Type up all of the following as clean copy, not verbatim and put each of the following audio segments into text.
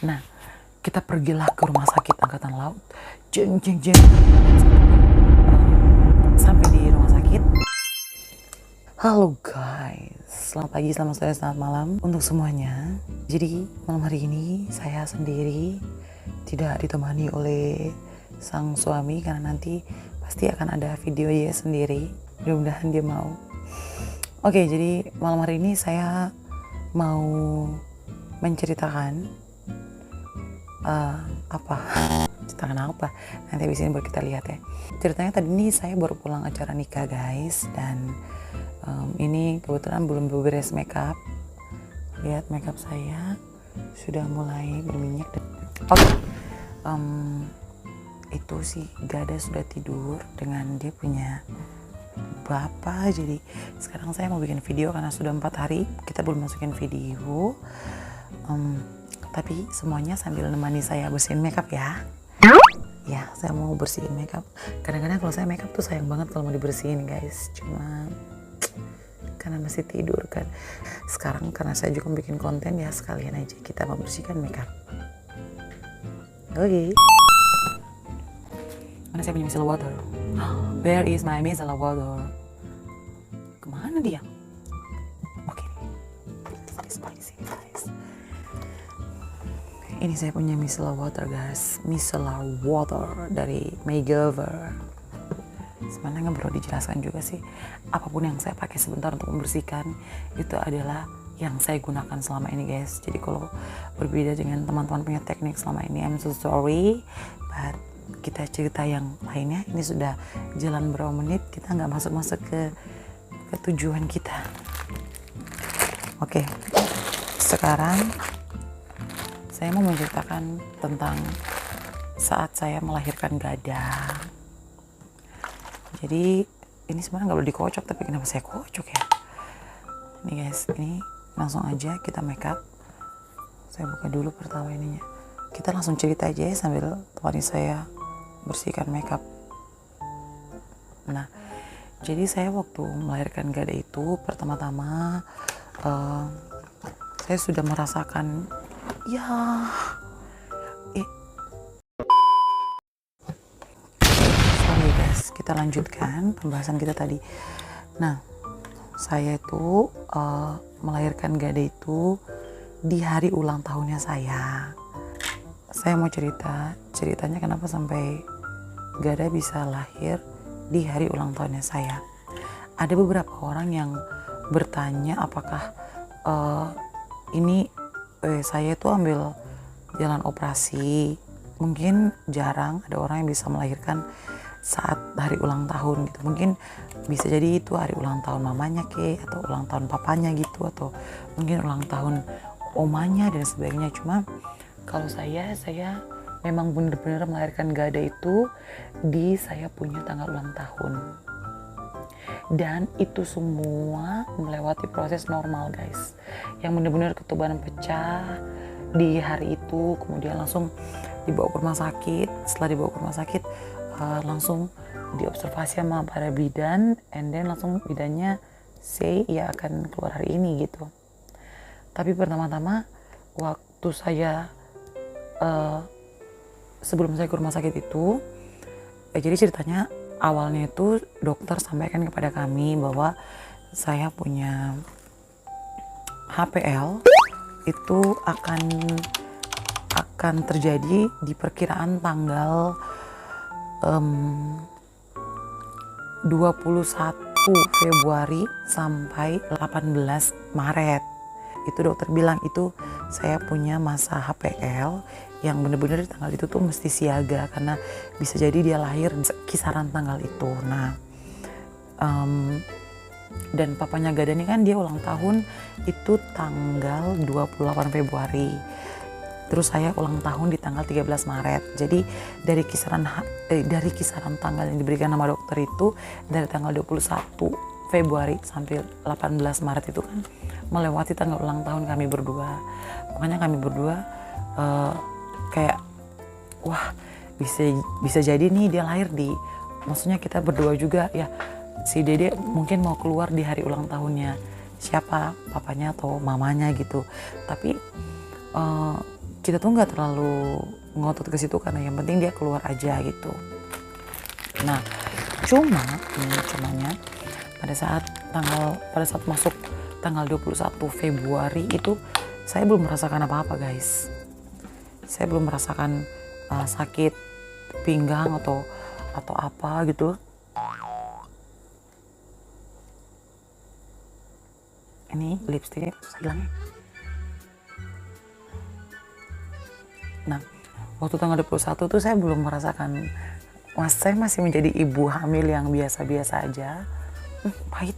Nah, kita pergilah ke rumah sakit angkatan laut. Jeng jeng jeng. Sampai di rumah sakit. Halo guys, selamat pagi, selamat sore, selamat malam untuk semuanya. Jadi malam hari ini saya sendiri, tidak ditemani oleh sang suami karena nanti pasti akan ada video dia sendiri. Mudah-mudahan dia mau. Oke, jadi malam hari ini saya mau menceritakan ceritakan apa? Nanti abis ini baru kita lihat ya. Ceritanya tadi ini saya baru pulang acara nikah guys, dan ini kebetulan belum beres makeup. Lihat makeup saya sudah mulai berminyak. Oke, itu sih Gada sudah tidur dengan dia punya bapak. Jadi sekarang saya mau bikin video karena sudah 4 hari kita belum masukin video. Tapi semuanya sambil nemani saya bersihin makeup ya. Ya, saya mau bersihin makeup. Kadang-kadang kalau saya makeup tuh sayang banget kalau mau dibersihin guys. Cuma karena masih tidur kan. Sekarang karena saya juga bikin konten ya, sekalian aja kita membersihkan makeup. Oke. Mana saya punya micellar water? Where is my micellar water? Kemana dia? Oke. Ini saya punya micellar water guys. Micellar water dari Makeover. Sebenarnya nggak perlu dijelaskan juga sih. Apapun yang saya pakai sebentar untuk membersihkan itu adalah yang saya gunakan selama ini guys. Jadi kalau berbeda dengan teman-teman punya teknik selama ini, I'm so sorry. But kita cerita yang lainnya. Ini sudah jalan berapa menit, kita nggak masuk ke tujuan kita. Oke, sekarang saya mau menceritakan tentang saat saya melahirkan Gada. Jadi ini sebenarnya nggak boleh dikocok, tapi kenapa saya kocok ya? Nih guys, ini langsung aja kita makeup. Saya buka dulu pertama ininya. Kita langsung cerita aja ya sambil temani saya bersihkan makeup. Nah, jadi saya waktu melahirkan Gada itu pertama-tama saya sudah merasakan sorry guys, kita lanjutkan pembahasan kita tadi. Nah, saya itu melahirkan Gada itu di hari ulang tahunnya saya. Saya mau ceritanya kenapa sampai Gada bisa lahir di hari ulang tahunnya saya. Ada beberapa orang yang bertanya apakah saya itu ambil jalan operasi. Mungkin jarang ada orang yang bisa melahirkan saat hari ulang tahun gitu. Mungkin bisa jadi itu hari ulang tahun mamanya atau ulang tahun papanya gitu, atau mungkin ulang tahun omanya dan sebagainya. Cuma kalau saya memang benar-benar melahirkan Gada itu di saya punya tanggal ulang tahun. Dan itu semua melewati proses normal guys. Yang benar-benar ketuban pecah di hari itu, kemudian langsung dibawa ke rumah sakit. Setelah dibawa ke rumah sakit, langsung diobservasi sama para bidan, and then langsung bidannya say ya akan keluar hari ini gitu. Tapi pertama-tama waktu saya sebelum saya ke rumah sakit itu, jadi ceritanya awalnya itu dokter sampaikan kepada kami bahwa saya punya HPL itu akan terjadi di perkiraan tanggal 21 Februari sampai 18 Maret. Itu dokter bilang itu saya punya masa HPL yang benar-benar di tanggal itu tuh mesti siaga karena bisa jadi dia lahir kisaran tanggal itu. Nah, dan papanya Gada ini kan dia ulang tahun itu tanggal 28 Februari. Terus saya ulang tahun di tanggal 13 Maret. Jadi dari kisaran tanggal yang diberikan sama dokter itu dari tanggal 21 Februari sampai 18 Maret itu kan melewati tanggal ulang tahun kami berdua. Makanya kami berdua kayak wah bisa jadi nih dia lahir maksudnya kita berdua juga ya, si Dede mungkin mau keluar di hari ulang tahunnya siapa, papanya atau mamanya gitu. Tapi kita tuh nggak terlalu ngotot ke situ karena yang penting dia keluar aja gitu. Nah, cumanya pada saat masuk tanggal 21 Februari itu saya belum merasakan apa-apa guys. Saya belum merasakan sakit pinggang atau apa gitu. Ini lipstiknya susah hilangnya. Nah, waktu tanggal 21 tuh saya belum merasakan, saya masih menjadi ibu hamil yang biasa-biasa aja. Pahit.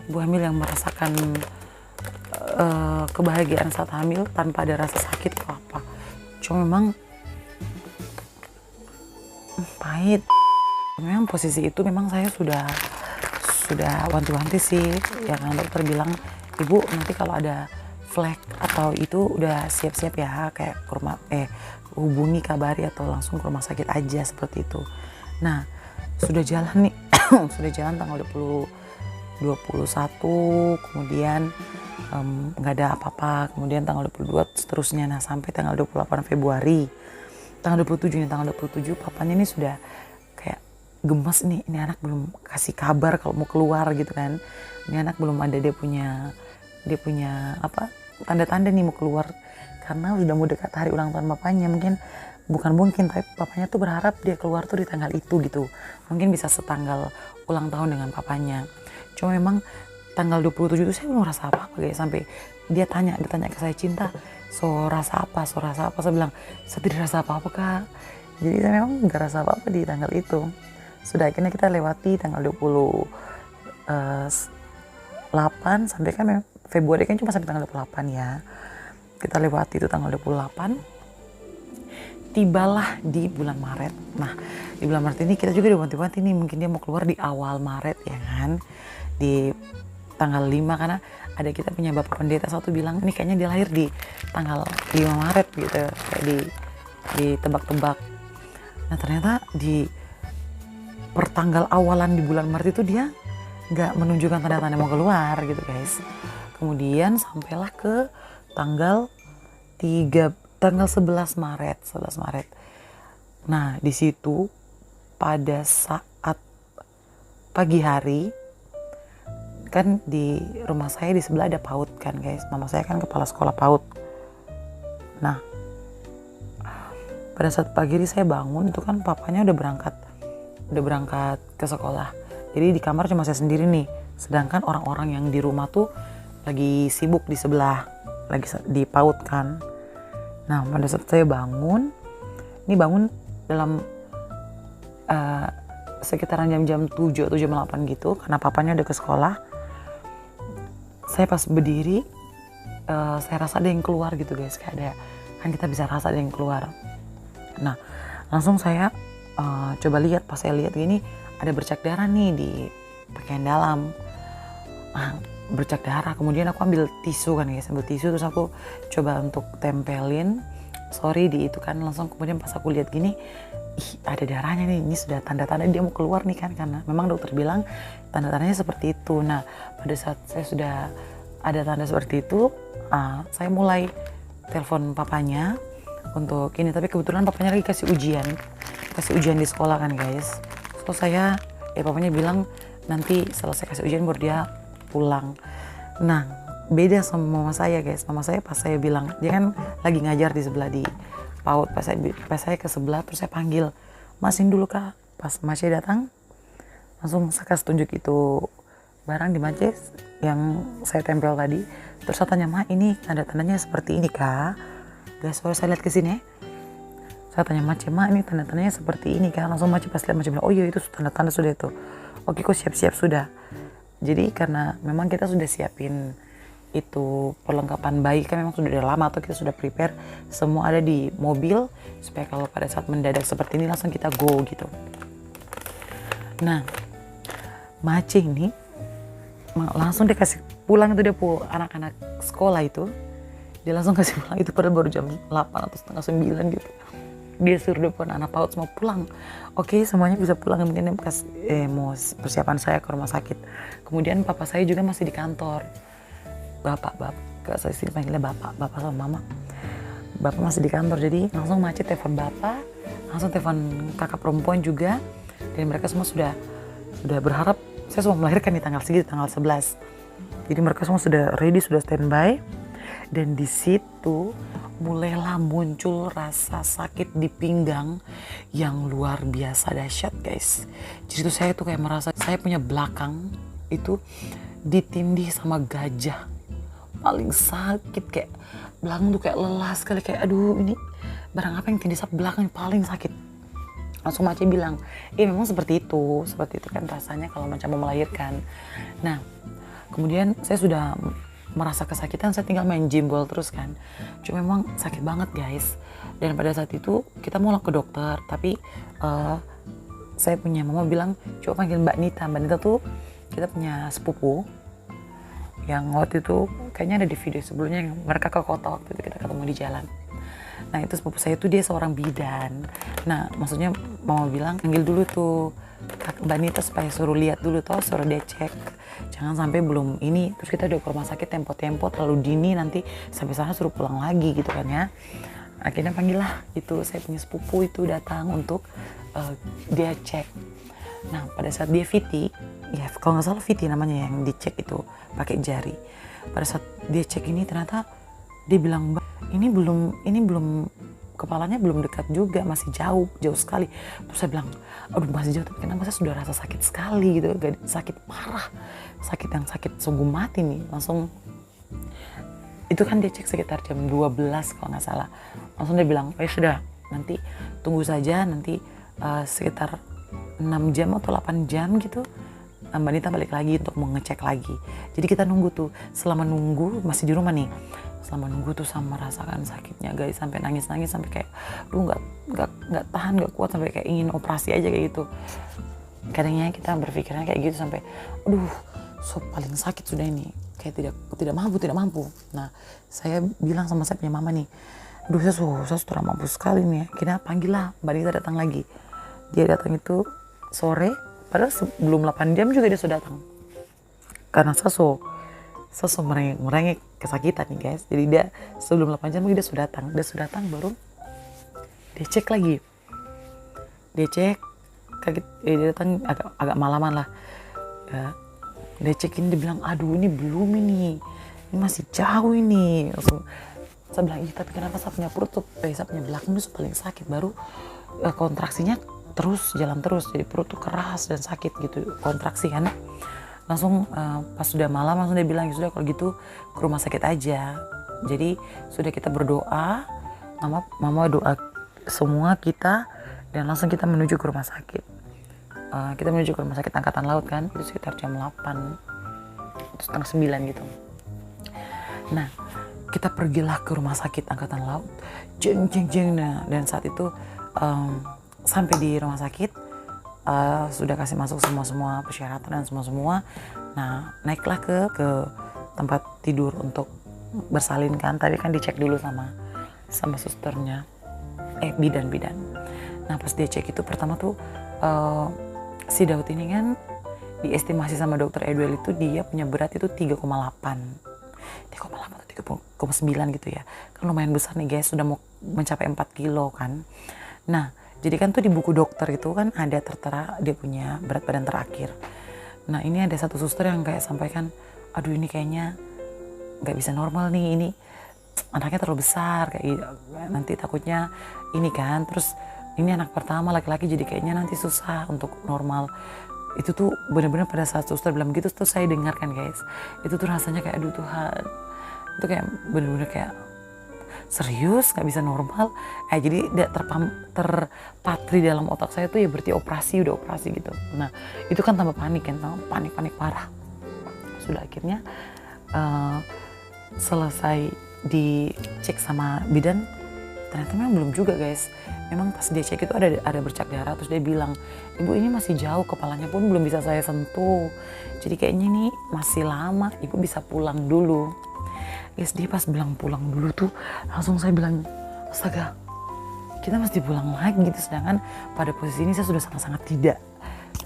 Ibu hamil yang merasakan kebahagiaan saat hamil tanpa ada rasa sakit atau apa. Cuma memang pahit. Memang posisi itu memang saya sudah wanti-wanti sih, ya kan dokter bilang, ibu nanti kalau ada flek atau itu udah siap-siap ya, kayak ke rumah hubungi, kabari atau langsung ke rumah sakit aja seperti itu. Nah, sudah jalan nih sudah jalan tanggal 21, kemudian nggak ada apa-apa, kemudian tanggal 22 seterusnya. Nah, sampai tanggal 28 Februari, tanggal 27 papanya ini sudah kayak gemes nih, ini anak belum kasih kabar kalau mau keluar gitu kan, ini anak belum ada dia punya apa, tanda-tanda nih mau keluar, karena sudah mau dekat hari ulang tahun papanya. Tapi papanya tuh berharap dia keluar tuh di tanggal itu gitu, mungkin bisa setanggal ulang tahun dengan papanya. Cuma memang tanggal 27 itu saya belum rasa apa-apa guys, sampai dia tanya ke saya, Cinta, so rasa apa? Saya bilang, saya tidak rasa apa-apa kak. Jadi saya memang nggak rasa apa-apa di tanggal itu. Sudah akhirnya kita lewati tanggal 28 sampai kan Februari kan cuma sampai tanggal 28 ya. Kita lewati itu tanggal 28. Tibalah di bulan Maret. Nah, di bulan Maret ini kita juga diwanti-wanti nih, mungkin dia mau keluar di awal Maret ya kan. Di tanggal 5, karena ada kita punya bapak pendeta satu bilang ini kayaknya dia lahir di tanggal 5 Maret gitu. Kayak ditebak-tebak. Nah, ternyata di pertanggal awalan di bulan Maret itu dia nggak menunjukkan tanda-tanda mau keluar gitu guys. Kemudian sampailah ke tanggal 11 Maret. Nah, di situ pada saat pagi hari kan di rumah saya di sebelah ada PAUD kan guys. Mama saya kan kepala sekolah PAUD. Nah, pada saat pagi hari saya bangun itu kan papanya udah berangkat ke sekolah. Jadi di kamar cuma saya sendiri nih. Sedangkan orang-orang yang di rumah tuh lagi sibuk di sebelah, lagi di PAUD kan. Nah, pada saat saya bangun dalam sekitaran jam 7 atau jam 8 gitu, karena papanya udah ke sekolah. Saya pas berdiri, saya rasa ada yang keluar gitu guys, kayak ada, kan kita bisa rasa ada yang keluar. Nah, langsung saya coba lihat, pas saya lihat gini, ada bercak darah nih di pakaian dalam. Bercak darah, kemudian aku ambil tisu kan guys, terus aku coba untuk tempelin, di itu kan, langsung kemudian pas aku lihat gini, ada darahnya nih, ini sudah tanda-tanda dia mau keluar nih kan, karena memang dokter bilang tanda-tandanya seperti itu. Nah, pada saat saya sudah ada tanda seperti itu, saya mulai telepon papanya untuk ini, tapi kebetulan papanya lagi kasih ujian di sekolah kan guys. So papanya bilang nanti selesai kasih ujian baru dia pulang. Nah, beda sama mama saya guys. Mama saya pas saya bilang, dia kan lagi ngajar di sebelah di PAUD. Pas saya ke sebelah terus saya panggil, "Masin dulu kak." Pas Masih datang, langsung saya kasih tunjuk itu barang di Mace yang saya tempel tadi. Terus saya tanya, "Ma, ini tanda-tandanya seperti ini kak?" Guys, saya lihat ke sini. Saya tanya Mace, "Ma, ini tanda-tandanya seperti ini kak?" Langsung Mace pas lihat, Mace bilang, "Oh iya, itu tanda-tanda sudah itu." "Oke, kok siap-siap sudah." Jadi karena memang kita sudah siapin itu perlengkapan bayi kan, memang sudah lama atau kita sudah prepare semua ada di mobil supaya kalau pada saat mendadak seperti ini langsung kita go gitu. Nah, Mace ini langsung dia kasih pulang itu, dia anak-anak sekolah itu dia langsung kasih pulang itu padahal baru jam 8 atau setengah 9 gitu. Dia suruh depan anak PAUD semua pulang. Oke, semuanya bisa pulang. Kemudian mau persiapan saya ke rumah sakit. Kemudian papa saya juga masih di kantor. Bapak saya sih panggilnya bapak sama mama. bapak masih di kantor, jadi langsung macet telepon bapak, langsung telepon kakak perempuan juga, dan mereka semua sudah berharap saya semua melahirkan di tanggal segitu, tanggal 11. Jadi mereka semua sudah ready, sudah standby. Dan di situ mulailah muncul rasa sakit di pinggang yang luar biasa dahsyat, guys. Jadi itu saya tuh kayak merasa saya punya belakang itu ditindih sama gajah. Paling sakit, kayak belakang tuh kayak lelah sekali, kayak aduh ini barang apa yang tindih sampai belakang paling sakit. Langsung Mace bilang, memang seperti itu kan rasanya kalau macam mau melahirkan. Nah, kemudian saya sudah merasa kesakitan, saya tinggal main jimbol terus kan. Cuma memang sakit banget, guys. Dan pada saat itu kita mau ke dokter, tapi saya punya mama bilang, coba panggil Mbak Nita. Mbak Nita tuh kita punya sepupu yang waktu itu kayaknya ada di video sebelumnya, yang mereka ke kota waktu itu kita ketemu di jalan. Nah itu sepupu saya itu dia seorang bidan. Nah maksudnya mama bilang panggil dulu tuh Mbak Nita supaya suruh lihat dulu toh, suruh dia cek. Jangan sampai belum ini, terus kita udah ke rumah sakit tempo-tempo terlalu dini, nanti sampai sana suruh pulang lagi gitu kan ya. Akhirnya panggil lah itu saya punya sepupu itu datang untuk dia cek. Nah pada saat dia VT, ya kalau nggak salah VT namanya yang dicek itu pakai jari. Pada saat dia cek ini ternyata dia bilang, Mbak ini belum kepalanya belum dekat juga, masih jauh sekali. Terus saya bilang, aduh masih jauh, tapi kenapa saya sudah rasa sakit sekali gitu, sakit parah, sakit yang sakit sungguh mati nih. Langsung itu kan dia cek sekitar jam 12 kalau nggak salah. Langsung dia bilang, ya sudah, nanti tunggu saja, nanti sekitar 6 jam atau 8 jam gitu Mbak Nita balik lagi untuk mengecek lagi. Jadi kita nunggu tuh, selama nunggu masih di rumah nih, selama nunggu tuh sama merasakan sakitnya guys, sampai nangis sampai kayak nggak tahan, nggak kuat, sampai kayak ingin operasi aja kayak gitu. Kadangnya kita berpikiran kayak gitu sampai paling sakit sudah ini, kayak tidak mampu. Nah saya bilang sama saya punya mama nih, saya sudah mampu sekali nih. Kita panggil lah Mbak Nita datang lagi. Dia datang itu sore, padahal sebelum 8 jam juga dia sudah datang. Karena saya merengek kesakitan nih guys. Jadi dia sebelum 8 jam lagi dia sudah datang baru dia cek lagi. Dia cek, dia datang agak malaman lah. Dia cekin, dia bilang, aduh ini belum ini masih jauh ini. Langsung saya bilang, tapi kenapa saya punya perut tuh, saya punya belakang itu paling sakit, baru kontraksinya jalan terus, jadi perut tuh keras dan sakit gitu, kontraksi kan. Langsung pas sudah malam langsung dia bilang, ya sudah kalau gitu ke rumah sakit aja. Jadi sudah kita berdoa, mama doa semua kita, dan langsung kita menuju ke rumah sakit. Kita menuju ke rumah sakit Angkatan Laut kan, itu sekitar jam 8 setengah 9 gitu. Nah kita pergilah ke rumah sakit Angkatan Laut, jeng. Nah, dan saat itu sampai di rumah sakit, sudah kasih masuk semua persyaratan dan semua. Nah naiklah ke tempat tidur untuk bersalin kan. Tadi kan dicek dulu sama susternya, bidan. Nah pas dia cek itu pertama tuh si Daud ini kan diestimasi sama dokter Edwell itu dia punya berat itu 3,8 atau 3,9 gitu ya. Kan lumayan besar nih guys, sudah mau mencapai 4 kilo kan. Nah jadi kan tuh di buku dokter itu kan ada tertera dia punya berat badan terakhir. Nah ini ada satu suster yang kayak sampaikan, aduh ini kayaknya nggak bisa normal nih, ini anaknya terlalu besar, kayak nanti takutnya ini kan, terus ini anak pertama laki-laki, jadi kayaknya nanti susah untuk normal. Itu tuh benar-benar pada saat suster bilang gitu tuh saya dengarkan guys, itu tuh rasanya kayak aduh Tuhan, itu kayak benar-benar kayak serius nggak bisa normal. Jadi terpatri dalam otak saya tuh ya berarti udah operasi gitu. Nah itu kan tambah panik kan, panik parah. Sudah akhirnya selesai dicek sama bidan, ternyata memang belum juga guys. Memang pas dia cek itu ada bercak darah, terus dia bilang, ibu ini masih jauh, kepalanya pun belum bisa saya sentuh, jadi kayaknya ini masih lama, ibu bisa pulang dulu. Guys, dia pas bilang pulang dulu tuh langsung saya bilang, astaga, kita mesti pulang lagi gitu. Sedangkan pada posisi ini saya sudah sangat-sangat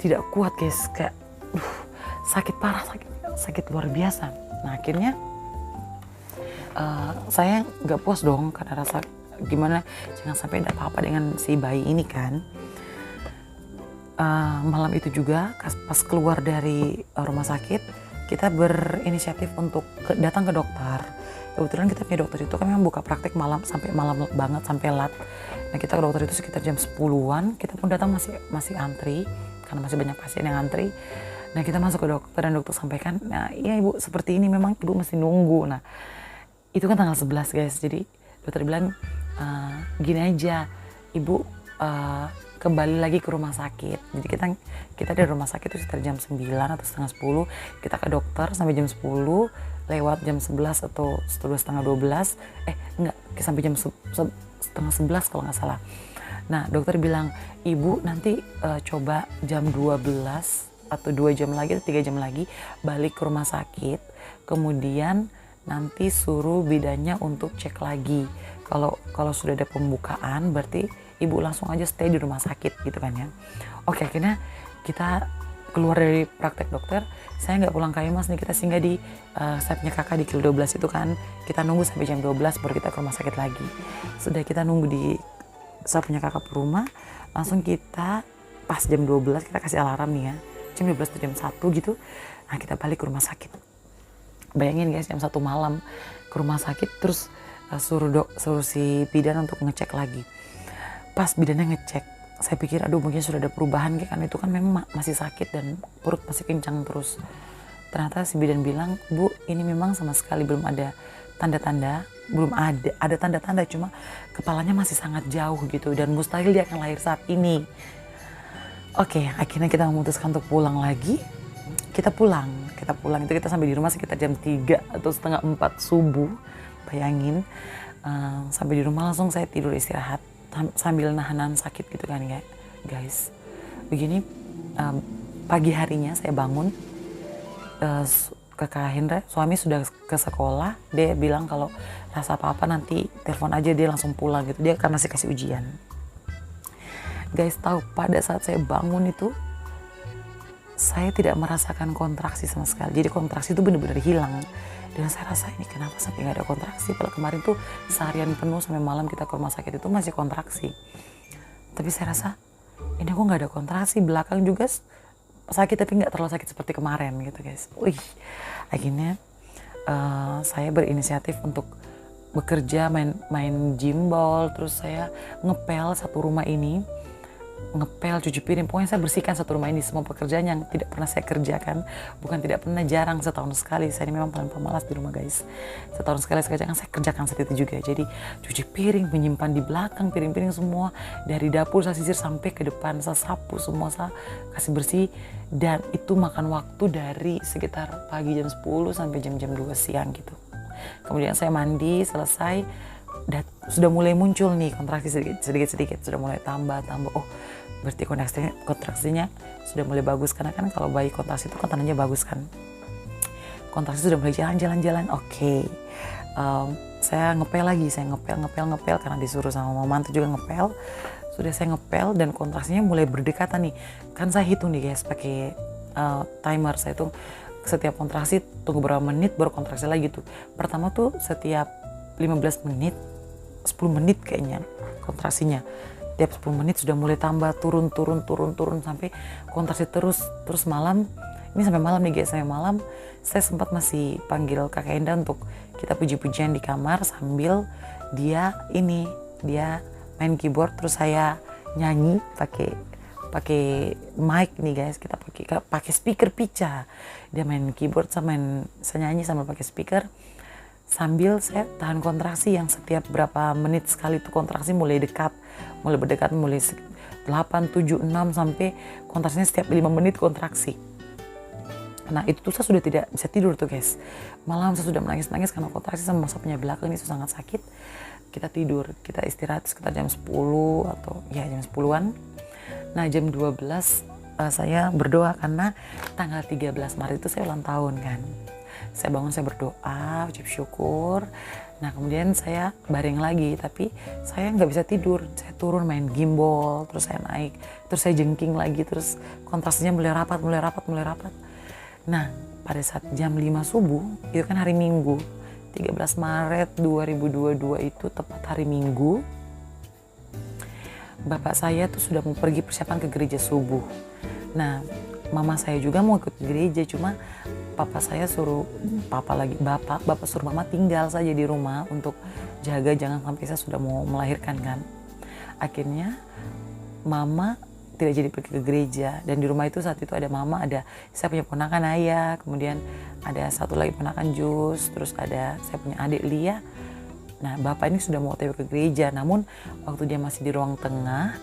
tidak kuat guys, kayak sakit parah, sakit luar biasa. Nah akhirnya saya nggak puas dong karena rasa gimana jangan sampai ada apa-apa dengan si bayi ini kan. Malam itu juga pas keluar dari rumah sakit kita berinisiatif untuk datang ke dokter. Kebetulan kita punya dokter itu kan memang buka praktek malam sampai malam banget, sampai lat. Nah kita ke dokter itu sekitar jam 10-an, kita pun datang masih antri karena masih banyak pasien yang antri. Nah kita masuk ke dokter dan dokter sampaikan, nah iya ibu seperti ini memang ibu mesti nunggu. Nah itu kan tanggal 11 guys, jadi dokter bilang gini aja ibu kembali lagi ke rumah sakit. Jadi kita dari rumah sakit itu sekitar jam 9 atau setengah 10, kita ke dokter sampai jam 10, lewat jam 11 atau setengah 12, enggak, sampai jam setengah 11 kalau nggak salah. Nah dokter bilang ibu nanti coba jam 12 atau 2 jam lagi atau 3 jam lagi balik ke rumah sakit, kemudian nanti suruh bidannya untuk cek lagi. Kalau sudah ada pembukaan berarti ibu langsung aja stay di rumah sakit gitu kan ya. Oke, akhirnya kita keluar dari praktek dokter. Saya nggak pulang ke Mas nih, kita singgah di saya punya kakak di kilo 12 itu kan. Kita nunggu sampai jam 12 baru kita ke rumah sakit lagi. Sudah kita nunggu di saya punya kakak ke rumah, langsung kita pas jam 12 kita kasih alarm nih ya. Jam 12 atau jam 1 gitu. Nah, kita balik ke rumah sakit. Bayangin guys, jam 1 malam ke rumah sakit terus suruh si bidan untuk ngecek lagi. Pas bidannya ngecek, saya pikir aduh mungkin sudah ada perubahan kan, itu kan memang masih sakit dan perut masih kencang terus. Ternyata si bidan bilang, Bu ini memang sama sekali belum ada tanda-tanda, belum ada tanda-tanda, cuma kepalanya masih sangat jauh gitu dan mustahil dia akan lahir saat ini. Oke, akhirnya kita memutuskan untuk pulang lagi. Kita pulang itu kita sampai di rumah sekitar jam 3 atau setengah 4 subuh. Bayangin, sampai di rumah langsung saya tidur istirahat sambil nahan sakit gitu kan ya guys. Begini pagi harinya saya bangun, kakak Hendra suami sudah ke sekolah. Dia bilang kalau rasa apa-apa nanti telepon aja, dia langsung pulang gitu, dia kan masih kasih ujian. Guys tahu pada saat saya bangun itu saya tidak merasakan kontraksi sama sekali. Jadi kontraksi itu benar-benar hilang. Dan saya rasa ini kenapa sampai nggak ada kontraksi. Padahal kemarin tuh seharian penuh sampai malam kita ke rumah sakit itu masih kontraksi. Tapi saya rasa ini kok nggak ada kontraksi. Belakang juga sakit tapi nggak terlalu sakit seperti kemarin gitu guys. Akhirnya saya berinisiatif untuk bekerja, main gimbal. Terus saya ngepel satu rumah ini. Ngepel, cuci piring, pokoknya saya bersihkan satu rumah ini. Semua pekerjaan yang tidak pernah saya kerjakan, bukan tidak pernah, jarang, setahun sekali. Saya ini memang paling pemalas di rumah guys. Setahun sekali saya kerjakan saat itu juga. Jadi cuci piring, menyimpan di belakang piring-piring semua, dari dapur saya sisir sampai ke depan, saya sapu semua, saya kasih bersih. Dan itu makan waktu dari sekitar pagi jam 10 sampai jam-jam 2 siang gitu. Kemudian saya mandi, selesai, dan sudah mulai muncul nih kontraksi sedikit sudah mulai tambah. Oh berarti kontraksinya sudah mulai bagus, karena kan kalau bayi kontraksi itu kan tandanya bagus kan. Kontraksi sudah mulai jalan. Oke. Saya ngepel lagi, saya ngepel karena disuruh sama mama tuh juga ngepel. Sudah saya ngepel dan kontraksinya mulai berdekatan nih. Kan saya hitung nih guys pakai timer. Saya hitung setiap kontraksi tunggu berapa menit baru kontraksi lagi tuh. Pertama tuh setiap 15 menit, 10 menit kayaknya kontraksinya. Tiap 10 menit sudah mulai tambah, turun sampai kontraksi terus malam. Ini sampai malam nih guys, sampai malam saya sempat masih panggil kakak Enda untuk kita puji-pujian di kamar sambil dia main keyboard, terus saya nyanyi pakai mic nih guys, kita pakai speaker pica. Dia main keyboard saya nyanyi sambil pakai speaker. Sambil saya tahan kontraksi yang setiap berapa menit sekali itu kontraksi mulai berdekat, mulai 8, 7, 6 sampai kontraksinya setiap 5 menit kontraksi. Nah itu tuh saya sudah tidak bisa tidur tuh guys. Malam saya sudah menangis karena kontraksi sama masa punya belakang ini sangat sakit. Kita tidur, kita istirahat sekitar jam 10 atau ya jam 10-an. Nah jam 12 saya berdoa karena tanggal 13 Maret itu saya ulang tahun kan. Saya bangun, saya berdoa, ucap syukur. Nah kemudian saya baring lagi, tapi saya nggak bisa tidur. Saya turun main gimbal, terus saya naik, terus saya jengking lagi, terus kontrasinya mulai rapat. Nah pada saat jam 5 subuh, itu kan hari Minggu. 13 Maret 2022 itu tepat hari Minggu, bapak saya tuh sudah mau pergi persiapan ke gereja subuh. Nah, mama saya juga mau ikut gereja, cuma bapak suruh mama tinggal saja di rumah untuk jaga jangan sampai saya sudah mau melahirkan kan. Akhirnya mama tidak jadi pergi ke gereja, dan di rumah itu saat itu ada mama, ada saya punya ponakan Ayah, kemudian ada satu lagi ponakan Jus, terus ada saya punya adik Lia. Nah, bapak ini sudah mau OTW ke gereja, namun waktu dia masih di ruang tengah,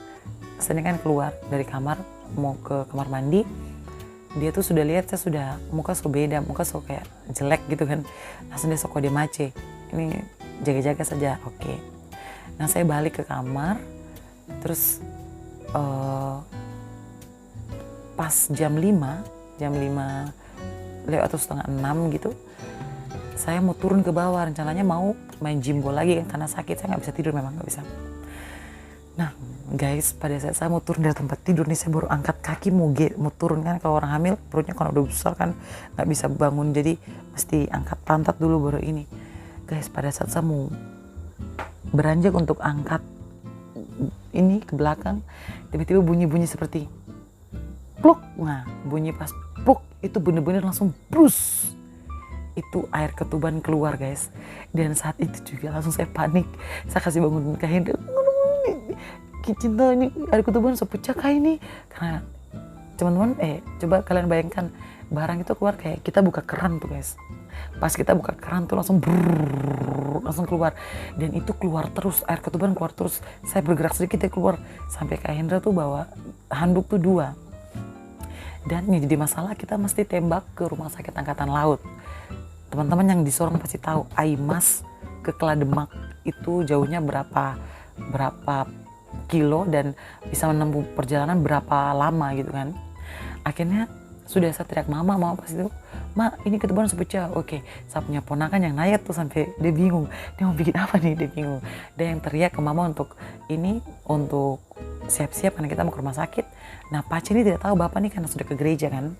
saya kan keluar dari kamar mau ke kamar mandi, dia tuh sudah lihat saya sudah muka so beda, muka so kayak jelek gitu kan. Langsung dia dia mace, ini jaga-jaga saja, oke. Nah, saya balik ke kamar, terus pas jam 5 lewat atau setengah 6 gitu, saya mau turun ke bawah, rencananya mau main jimbo lagi kan, karena sakit saya nggak bisa tidur, memang nggak bisa. Nah guys, pada saat saya mau turun dari tempat tidur nih, saya baru angkat kaki mau turun kan, kalau orang hamil perutnya kalau udah besar kan nggak bisa bangun, jadi mesti angkat pantat dulu baru ini. Guys, pada saat saya mau beranjak untuk angkat ini ke belakang, tiba-tiba bunyi seperti pluk. Nah, bunyi pas pluk itu bener-bener langsung brus, itu air ketuban keluar guys. Dan saat itu juga langsung saya panik, saya kasih bangun Kak Hendra, cinta ini air ketuban so pecah kayak ini. Karena teman-teman coba kalian bayangkan, barang itu keluar kayak kita buka keran tuh guys, pas kita buka keran tuh langsung langsung keluar, dan itu keluar terus, air ketuban keluar terus. Saya bergerak sedikit dia keluar, sampai Kak Hendra tuh bawa handuk tuh 2. Dan yang jadi masalah, kita mesti tembak ke rumah sakit angkatan laut. Teman-teman yang di Sorong pasti tahu, Aimas ke Klademak itu jauhnya berapa kilo dan bisa menempuh perjalanan berapa lama gitu kan. Akhirnya sudah saya teriak mama pas itu, "Ma, ini ketuban sepecah." Oke, saya punya ponakan yang naik tuh sampai dia bingung, dia mau bikin apa nih, dia bingung. Dia yang teriak ke mama untuk siap-siap karena kita mau ke rumah sakit. Nah, Pace ini tidak tahu bapak nih karena sudah ke gereja kan.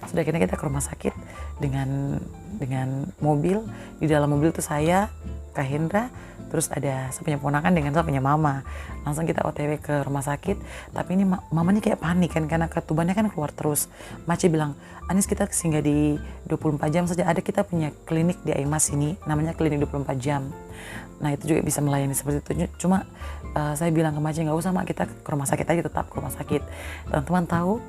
Sudah, akhirnya kita ke rumah sakit dengan mobil. Di dalam mobil tuh saya, Kak Hendra, terus ada saya punya ponakan dengan saya punya mama. Langsung kita OTW ke rumah sakit. Tapi ini mama nih kayak panik kan, karena ketubannya kan keluar terus. Mace bilang, "Anis, kita singgah di 24 jam saja. Ada kita punya klinik di Aimas ini, namanya klinik 24 jam. Nah, itu juga bisa melayani seperti itu. Cuma saya bilang ke Mace, nggak usah Mak, kita ke rumah sakit aja, tetap ke rumah sakit." Teman-teman tahu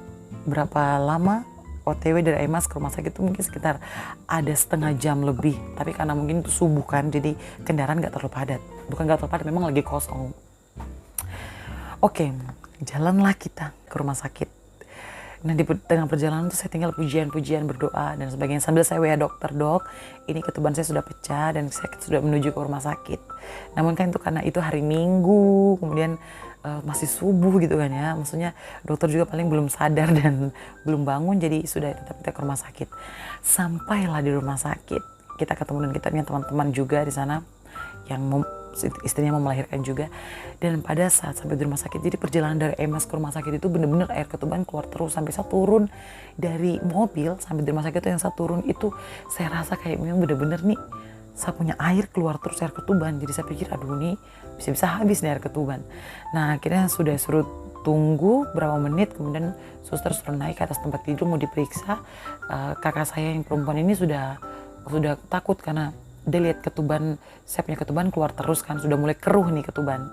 berapa lama OTW dari Aimas ke rumah sakit itu? Mungkin sekitar ada setengah jam lebih, tapi karena mungkin itu subuh kan, jadi kendaraan gak terlalu padat. Bukan gak terlalu padat, memang lagi kosong. Oke, jalanlah kita ke rumah sakit. Nah, di tengah perjalanan tuh saya tinggal pujian-pujian, berdoa dan sebagainya, sambil saya WA dokter, "Dok, ini ketuban saya sudah pecah dan saya sudah menuju ke rumah sakit." Namun kan itu karena itu hari Minggu, kemudian masih subuh gitu kan ya, maksudnya dokter juga paling belum sadar dan belum bangun, jadi sudah tetap kita ke rumah sakit. Sampailah di rumah sakit, kita ketemu dengan kita punya teman-teman juga di sana yang istrinya mau melahirkan juga. Dan pada saat sampai di rumah sakit, jadi perjalanan dari Aimas ke rumah sakit itu bener-bener air ketuban keluar terus, sampai saya turun dari mobil sampai di rumah sakit itu, yang saya turun itu saya rasa kayak memang bener-bener nih saya punya air keluar terus, air ketuban. Jadi saya pikir, aduh nih bisa-bisa habis nih air ketuban. Nah, akhirnya sudah suruh tunggu berapa menit, kemudian suster suruh naik ke atas tempat tidur mau diperiksa. Kakak saya yang perempuan ini sudah takut karena dia lihat ketuban, saya punya ketuban keluar terus kan, sudah mulai keruh nih ketuban.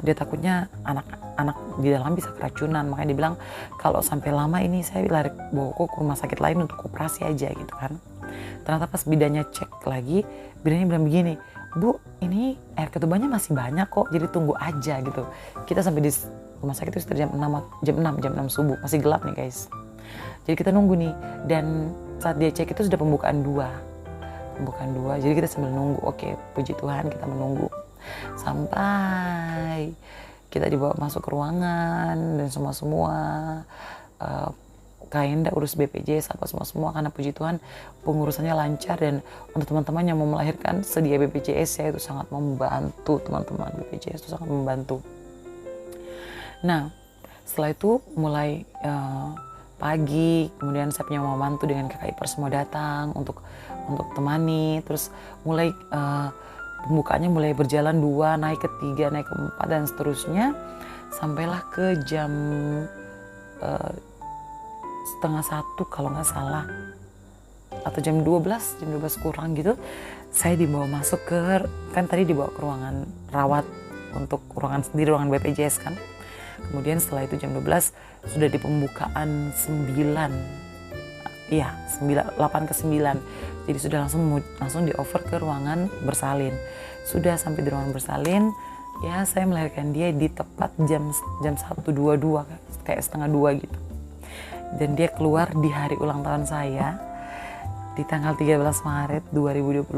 Dia takutnya anak di dalam bisa keracunan, makanya dia bilang kalau sampai lama ini saya lari bawa ke rumah sakit lain untuk operasi aja gitu kan. Ternyata pas bidannya cek lagi, bidannya bilang begini, "Bu, ini air ketubannya masih banyak kok, jadi tunggu aja gitu." Kita sampai di rumah sakit itu sekitar jam 6 subuh, masih gelap nih guys. Jadi kita nunggu nih, dan saat dia cek itu sudah pembukaan 2, jadi kita sambil nunggu. Oke, puji Tuhan, kita menunggu sampai kita dibawa masuk ke ruangan dan semua Kak Enda urus BPJS apa semua, karena puji Tuhan pengurusannya lancar, dan untuk teman-teman yang mau melahirkan sedia BPJS ya, itu sangat membantu. Teman-teman BPJS itu sangat membantu. Nah, setelah itu mulai pagi, kemudian saya punya mama mantu dengan kakak ipar semua datang untuk temani, terus mulai pembukaannya mulai berjalan 2, naik ke 3, naik ke 4 dan seterusnya, sampailah ke jam setengah 1 kalau nggak salah, atau jam 12 kurang gitu, saya dibawa masuk ke, kan tadi dibawa ke ruangan rawat untuk ruangan sendiri, ruangan BPJS kan. Kemudian setelah itu jam 12 sudah di pembukaan 8 ke 9. Jadi sudah langsung di over ke ruangan bersalin. Sudah sampai di ruangan bersalin, ya saya melahirkan dia di tepat jam 1.22, kayak setengah 2 gitu. Dan dia keluar di hari ulang tahun saya di tanggal 13 Maret 2022,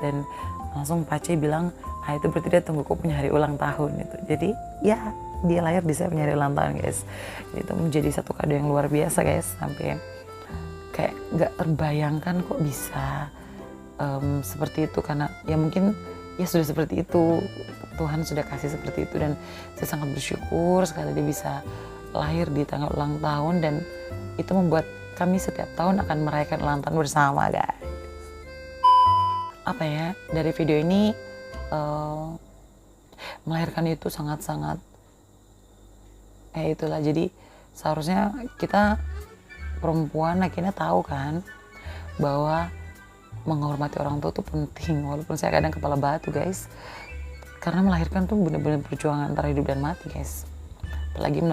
dan langsung Pace bilang, itu berarti dia tunggu kok punya hari ulang tahun itu. Jadi ya dia lahir di saya punya hari ulang tahun guys. Itu menjadi satu kado yang luar biasa guys, sampai kayak gak terbayangkan kok bisa seperti itu, karena ya mungkin ya sudah seperti itu, Tuhan sudah kasih seperti itu, dan saya sangat bersyukur sekali dia bisa lahir di tanggal ulang tahun, dan itu membuat kami setiap tahun akan merayakan ulang tahun bersama guys. Apa ya, dari video ini melahirkan itu sangat-sangat itulah, jadi seharusnya kita perempuan akhirnya tahu kan bahwa menghormati orang tua itu penting, walaupun saya kadang kepala batu guys, karena melahirkan tuh benar-benar perjuangan antara hidup dan mati guys. Apalagi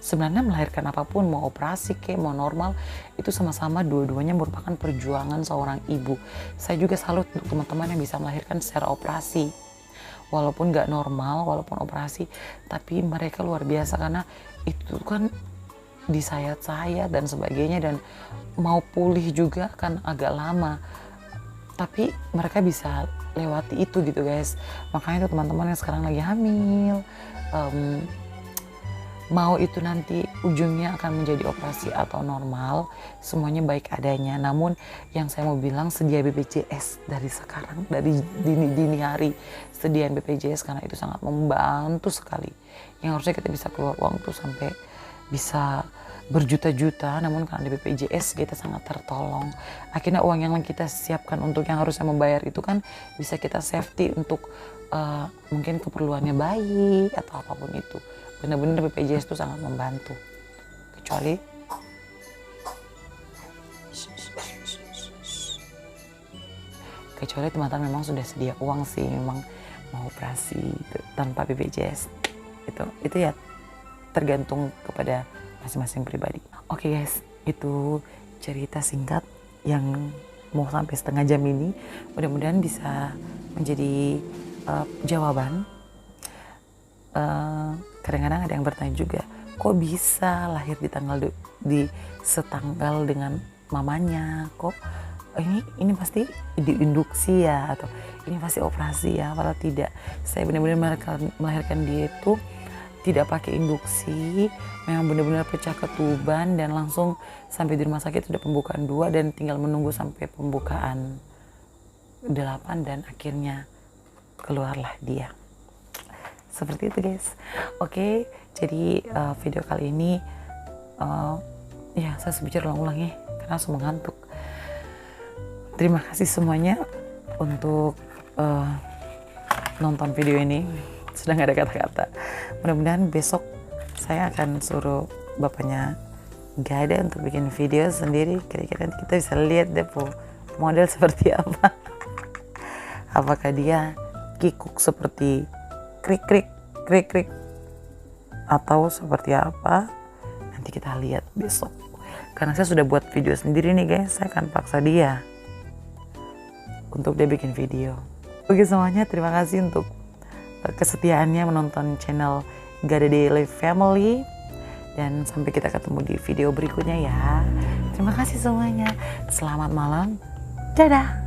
sebenarnya melahirkan apapun, mau operasi kayak mau normal, itu sama-sama dua-duanya merupakan perjuangan seorang ibu. Saya juga salut untuk teman-teman yang bisa melahirkan secara operasi, walaupun gak normal, walaupun operasi, tapi mereka luar biasa, karena itu kan disayat-sayat dan sebagainya, dan mau pulih juga kan agak lama, tapi mereka bisa lewati itu gitu guys. Makanya tuh teman-teman yang sekarang lagi hamil, mau itu nanti ujungnya akan menjadi operasi atau normal, semuanya baik adanya. Namun yang saya mau bilang, sedia BPJS dari sekarang, dari dini hari sediaan BPJS, karena itu sangat membantu sekali. Yang harusnya kita bisa keluar uang tuh sampai bisa berjuta-juta, namun karena di BPJS kita sangat tertolong. Akhirnya uang yang kita siapkan untuk yang harusnya membayar itu kan bisa kita safety untuk mungkin keperluannya bayi atau apapun itu. Benar-benar BPJS itu sangat membantu. Kecuali teman-teman memang sudah sedia uang sih, memang mau operasi tanpa BPJS, itu ya tergantung kepada masing-masing pribadi. Oke guys, itu cerita singkat yang mau sampai setengah jam ini, mudah-mudahan bisa menjadi jawaban. Kadang-kadang ada yang bertanya juga, kok bisa lahir di setanggal dengan mamanya, kok ini pasti diinduksi ya, atau ini pasti operasi ya, padahal tidak. Saya benar-benar melahirkan dia itu tidak pakai induksi, memang benar-benar pecah ketuban, dan langsung sampai di rumah sakit sudah pembukaan 2 dan tinggal menunggu sampai pembukaan 8, dan akhirnya keluarlah dia. Seperti itu guys. Oke, jadi video kali ini ya saya bicara ulang-ulang ya, karena langsung mengantuk. Terima kasih semuanya untuk nonton video ini. Sudah gak ada kata-kata. Mudah-mudahan besok saya akan suruh bapaknya Gada untuk bikin video sendiri. Kira-kira kita bisa lihat deh model seperti apa. Apakah dia kikuk seperti krik atau seperti apa, nanti kita lihat besok. Karena saya sudah buat video sendiri nih guys, saya akan paksa dia untuk dia bikin video. Oke semuanya, terima kasih untuk kesetiaannya menonton channel Gada Daily Family, dan sampai kita ketemu di video berikutnya ya. Terima kasih semuanya, selamat malam, dadah.